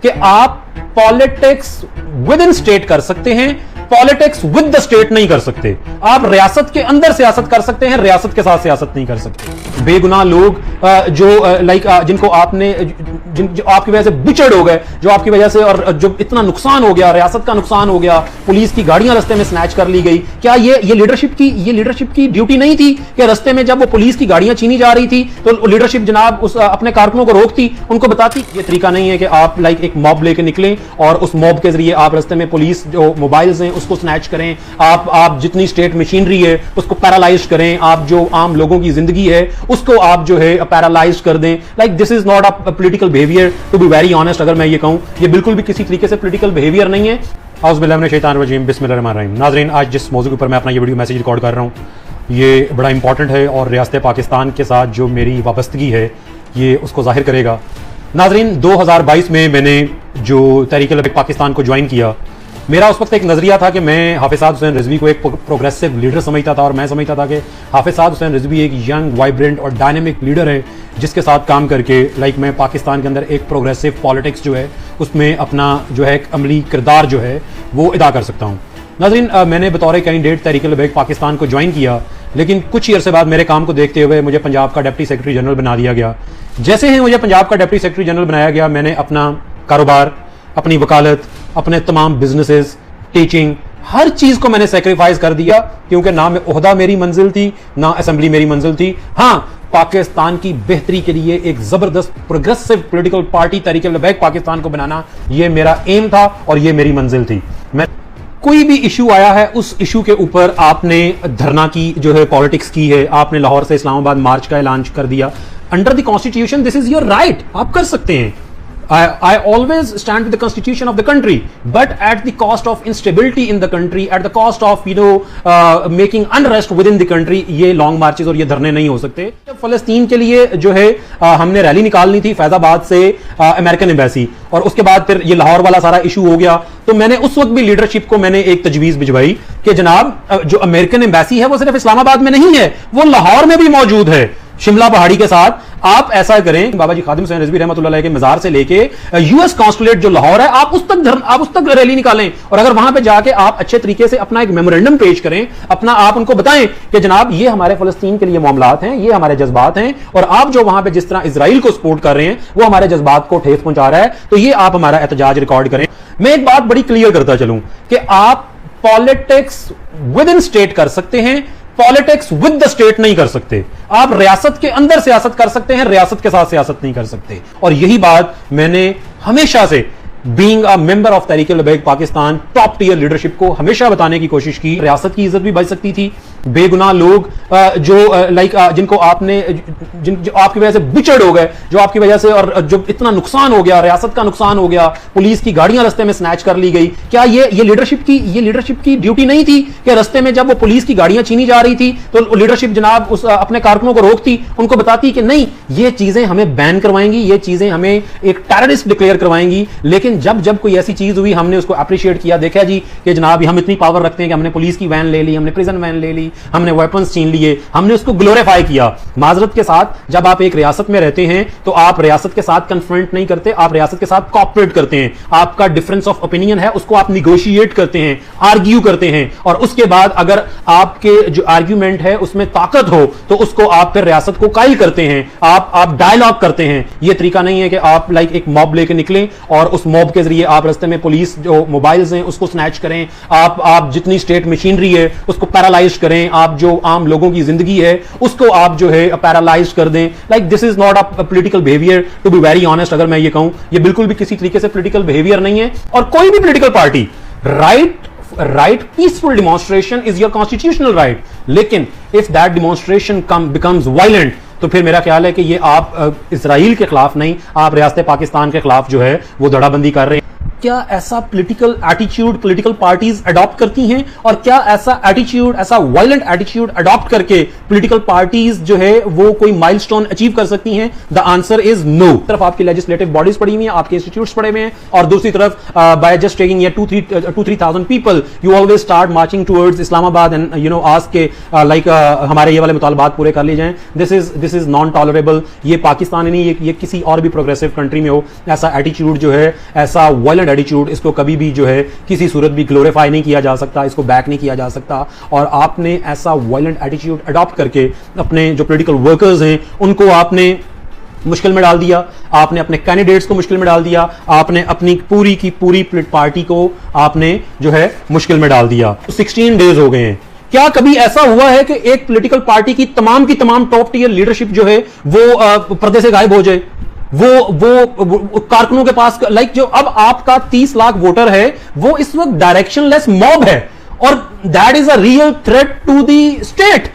कि आप politics with in state कर सकते हैं, पॉलिटिक्स विद द स्टेट नहीं कर सकते। आप रियासत के अंदर सियासत कर सकते हैं, रियासत के साथ सियासत नहीं कर सकते। बेगुनाह लोग जिनको आपने जो आपकी वजह से बिछड़ हो गए, जो आपकी वजह से और जो इतना नुकसान हो गया, रियासत का नुकसान हो गया, पुलिस की गाड़ियां रास्ते में स्नैच कर ली गई। क्या ये लीडरशिप की ड्यूटी नहीं थी कि रास्ते में जब वो पुलिस की गाड़ियां छीनी जा रही थी तो लीडरशिप जनाब उस अपने कारकुनों को रोकती, उनको बताती ये तरीका नहीं है कि आप एक मॉब लेके निकलें और उस मॉब के जरिए आप रास्ते में पुलिस जो मोबाइल्स हैं उसको स्नैच करें, आप जितनी स्टेट मशीनरी है उसको पैरालाइज करें, आप जो आम लोगों की जिंदगी है उसको आप जो है पैरालाइज कर दें। This is not a political behaviour, to be very honest. अगर मैं ये कहूं ये बिल्कुल भी किसी तरीके से पॉलिटिकल बिहेवियर नहीं है। औज़ुबिल्लाहि बिस्मिल्लाहिर्रहमानिर्रहीम। नाज़रीन, आज जिस मौजू के ऊपर मैं अपना ये वीडियो मैसेज रिकॉर्ड कर रहा हूँ ये बड़ा इंपॉर्टेंट है और रियासत पाकिस्तान के साथ जो मेरी वाबस्तगी है ये उसको जाहिर करेगा। नाज़रीन, 2022 में मैंने जो तहरीक पाकिस्तान को ज्वाइन किया, मेरा उस वक्त एक नज़रिया था कि मैं हाफिज़ साद हुसैन रिजवी को एक प्रोग्रेसिव लीडर समझता था और मैं समझता था कि हाफिज़ साद हुसैन रिजवी एक यंग, वाइब्रेंट और डायनेमिक लीडर है जिसके साथ काम करके मैं पाकिस्तान के अंदर एक प्रोग्रेसिव पॉलिटिक्स जो है उसमें अपना जो है एक अमली किरदार जो है वो अदा कर सकता हूँ। नाज़रीन, मैंने बतौर कैंडिडेट तहरीक पाकिस्तान को ज्वाइन किया, लेकिन कुछ ही अरसे बाद मेरे काम को देखते हुए मुझे पंजाब का डिप्टी सेक्रेटरी जनरल बना दिया गया। जैसे ही मुझे पंजाब का डिप्टी सेक्रेटरी जनरल बनाया गया, मैंने अपना कारोबार, अपनी वकालत, अपने तमाम बिजनेसेस, टीचिंग, हर चीज को मैंने सेक्रीफाइस कर दिया, क्योंकि ना ओहदा मेरी मंजिल थी ना असेंबली मेरी मंजिल थी। हाँ, पाकिस्तान की बेहतरी के लिए एक जबरदस्त प्रोग्रेसिव पॉलिटिकल पार्टी तहरीक पाकिस्तान को बनाना ये मेरा एम था और ये मेरी मंजिल थी। मैं कोई भी इशू आया है उस इशू के ऊपर आपने धरना की जो है पॉलिटिक्स की है, आपने लाहौर से इस्लामाबाद मार्च का ऐलान कर दिया। Under the constitution this is your right, आप कर सकते हैं। I always stand with the constitution of the country, but at the cost of instability in the country, at the cost of making unrest within the country। ये long marches और ये धरने नहीं हो सकते। फलस्तीन के लिए जो है हमने रैली निकालनी थी फैजाबाद से अमेरिकन एम्बेसी, और उसके बाद फिर ये लाहौर वाला सारा इशू हो गया। तो मैंने उस वक्त भी लीडरशिप को मैंने एक तजवीज भिजवाई कि जनाब जो अमेरिकन एम्बेसी है वो सिर्फ इस्लामाबाद में नहीं है, वो लाहौर में भी मौजूद है, शिमला पहाड़ी के साथ। आप ऐसा करें, बाबा जी खादिम हुसैन रिजवी रहमतुल्लाह अलैह के मजार से लेके यूएस कॉन्सुलेट जो लाहौर है आप उस तक रैली निकालें, और अगर वहां पे जाके आप अच्छे तरीके से अपना एक मेमोरेंडम पेश करें, अपना आप उनको बताएं कि जनाब ये हमारे फलस्तीन के लिए मामलात हैं, ये हमारे जज्बात हैं, और आप जो वहां पे जिस तरह इजराइल को सपोर्ट कर रहे हैं वो हमारे जज्बात को ठेस पहुंचा रहा है, तो ये आप हमारा एहतजाज रिकॉर्ड करें। मैं एक बात बड़ी क्लियर करता चलूं कि आप पॉलिटिक्स विद इन स्टेट कर सकते हैं, पॉलिटिक्स विद द स्टेट नहीं कर सकते। आप रियासत के अंदर सियासत कर सकते हैं, रियासत के साथ सियासत नहीं कर सकते। और यही बात मैंने हमेशा से being a member of Tehreek Pakistan top tier leadership को हमेशा बताने की कोशिश की। रियासत की इज्जत भी बच सकती थी। बेगुनाह लोग जिनको आपने जो आपकी वजह से बिछड़ हो गए, जो आपकी वजह से और जो इतना नुकसान हो गया, रियासत का नुकसान हो गया, पुलिस की गाड़ियां रास्ते में स्नैच कर ली गई। क्या ये लीडरशिप की ड्यूटी नहीं थी कि रास्ते में जब वो पुलिस की गाड़ियां छीनी जा रही थी तो लीडरशिप जनाब उस अपने कारकुनों को रोकती, उनको बताती कि नहीं ये चीजें हमें बैन करवाएंगी, ये चीजें हमें एक टेररिस्ट डिक्लेयर करवाएंगी। लेकिन जब कोई ऐसी चीज हुई हमने उसको अप्रिशिएट किया। देखा जी कि जनाब हम इतनी पावर रखते हैं कि हमने पुलिस की वैन ले ली, हमने प्रिजन वैन ले ली, हमने वेपन्स छीन लिए, हमने उसको ग्लोरीफाई किया। माजरत के साथ जब आप एक रियासत में रहते हैं तो आप रियासत के साथ कन्फ्रंट नहीं करते, आप रियासत के साथ कॉपरेट करते हैं। आपका डिफरेंस ऑफ ओपिनियन है उसको आप निगोशिएट करते हैं, आर्ग्यू करते हैं, और उसके बाद अगर आपके जो आर्ग्यूमेंट है उसमें ताकत हो तो उसको आप फिर रियासत को कायल करते हैं, आप डायलॉग करते हैं। यह तरीका नहीं है कि आप एक मॉब लेके निकलें और उस मॉब के जरिए आप रास्ते में पुलिस जो मोबाइल्स हैं उसको स्नैच करें, आप जितनी स्टेट मशीनरी है उसको पैरालाइज करें, आप जो आम लोगों की जिंदगी है उसको आप जो है पैरालाइज कर दें। This is not a political behaviour, to be very honest. अगर मैं ये कहूं ये बिल्कुल भी किसी तरीके से पॉलिटिकल बिहेवियर नहीं है। और कोई भी political party right peaceful demonstration is your constitutional right, लेकिन if that demonstration becomes violent तो फिर मेरा ख्याल है कि ये आप इजराइल के खिलाफ नहीं, आप रियासत पाकिस्तान के खिलाफ जो है वो धड़ाबंदी कर रहे हैं। क्या ऐसा political attitude political parties adopt करती हैं, और क्या ऐसा एटीट्यूड, ऐसा वायलेंट एटीट्यूड अडॉप्ट करके पॉलिटिकल पार्टीज जो है वो कोई माइलस्टोन अचीव कर सकती हैं? The answer is no. तरफ आपकी लेजिस्लेटिव बॉडीज पड़ी हुई हैं, आपके इंस्टीट्यूट्स पड़े हुए हैं, और दूसरी तरफ by just taking 2-3,000 people you always start marching towards Islamabad and ask के लाइक हमारे ये वाले मुतालबात पूरे कर लिए जाएं। This is non tolerable. ये पाकिस्तान नहीं, ये किसी और भी प्रोग्रेसिव कंट्री में हो, ऐसा एटीट्यूड जो है, ऐसा वायलेंट एटीट्यूड, इसको कभी भी जो है किसी सूरत भी ग्लोरीफाई नहीं किया जा सकता, इसको बैक नहीं किया जा सकता। और आपने ऐसा वायलेंट एटीट्यूड अडॉप्ट करके अपने जो पॉलिटिकल वर्कर्स हैं उनको आपने मुश्किल में डाल दिया, आपने अपने कैंडिडेट्स को मुश्किल में डाल दिया, आपने अपनी पूरी की पूरी पार्टी को आपने जो है मुश्किल में डाल दिया। 16 डेज हो गए हैं। क्या कभी ऐसा हुआ है कि एक पॉलिटिकल पार्टी की तमाम टॉप टियर लीडरशिप जो है वो पर्दे से गायब हो जाए? वो कारकुनों के पास लाइक जो अब आपका 30 लाख वोटर है वो इस वक्त डायरेक्शनलेस मॉब है, और that is a real threat to the state.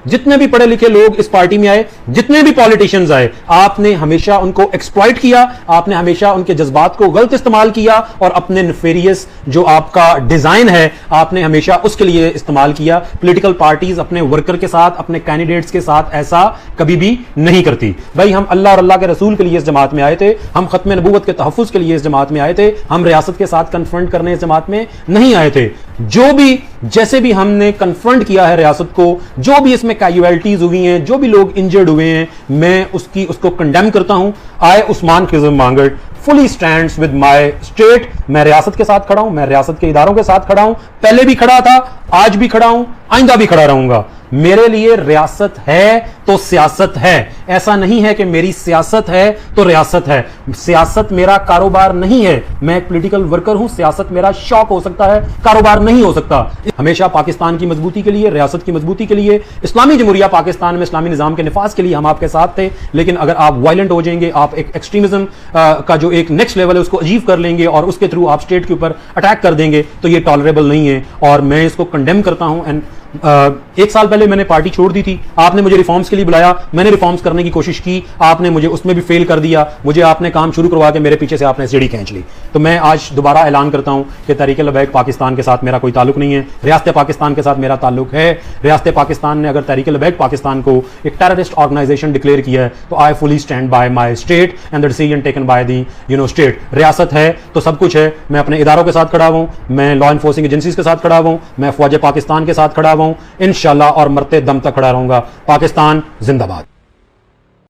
जितने भी पढ़े लिखे लोग इस पार्टी में आए, जितने भी पॉलिटिशियंस आए, आपने हमेशा उनको एक्सप्लॉइट किया, आपने हमेशा उनके जज्बात को गलत इस्तेमाल किया, और अपने नेफेरियस जो आपका डिजाइन है आपने हमेशा उसके लिए इस्तेमाल किया। पॉलिटिकल पार्टीज अपने वर्कर के साथ, अपने कैंडिडेट्स के साथ ऐसा कभी भी नहीं करती। भाई हम अल्लाह और अल्लाह के रसूल के लिए इस जमात में आए थे, हम खत्म नबूवत के तहफ़्फ़ुज़ के लिए इस जमात में आए थे, हम रियासत के साथ कन्फ्रंट करने इस जमात में नहीं आए थे। जो भी जैसे भी हमने कन्फ्रंट किया है रियासत को, जो भी इसमें कैजुअलिटीज हुई हैं, जो भी लोग इंजर्ड हुए हैं, मैं उसको कंडेम करता हूं। आई Usman खिज़म Mangat fully stands with my state। मैं रियासत के साथ खड़ा हूं, मैं रियासत के इदारों के साथ खड़ा हूं, पहले भी खड़ा था, आज भी खड़ा हूं, आइंदा भी खड़ा रहूंगा। मेरे लिए रियासत है तो सियासत है, ऐसा नहीं है कि मेरी सियासत है तो रियासत है। सियासत मेरा कारोबार नहीं है, मैं एक पॉलिटिकल वर्कर हूं। सियासत मेरा शौक हो सकता है, कारोबार नहीं हो सकता। हमेशा पाकिस्तान की मजबूती के लिए, रियासत की मजबूती के लिए, इस्लामी जमहूरिया पाकिस्तान में इस्लामी निजाम के निफाज के लिए हम आपके साथ थे। लेकिन अगर आप वायलेंट हो जाएंगे, आप एक एक्सट्रीमिज्म का जो एक नेक्स्ट लेवल है उसको अचीव कर लेंगे और उसके थ्रू आप स्टेट के ऊपर अटैक कर देंगे, तो ये टॉलरेबल नहीं है, और मैं इसको कंडेम करता हूं। एंड 1 साल पहले मैंने पार्टी छोड़ दी थी, आपने मुझे रिफॉर्म्स के लिए बुलाया, मैंने रिफॉर्म्स करने की कोशिश की, आपने मुझे उसमें भी फेल कर दिया, मुझे आपने काम शुरू करवा के मेरे पीछे से आपने सीढ़ी खींच ली। तो मैं आज दोबारा ऐलान करता हूं कि तहरीक लबैक पाकिस्तान के साथ मेरा कोई ताल्लुक नहीं है, रियासत पाकिस्तान के साथ मेरा ताल्लुक है। रियासत पाकिस्तान ने अगर तहरीक लबैक पाकिस्तान को एक टेररिस्ट ऑर्गेनाइजेशन डिक्लेयर किया है तो I fully stand by my state and the decision taken by the state. रियासत है तो सब कुछ है। मैं अपने इदारों के साथ खड़ा हूं, मैं लॉ एनफोर्सिंग एजेंसीज के साथ खड़ा हूं, मैं फौज पाकिस्तान के साथ खड़ा हूं, इंशाल्लाह, और मरते दम तक खड़ा रहूंगा। पाकिस्तान जिंदाबाद।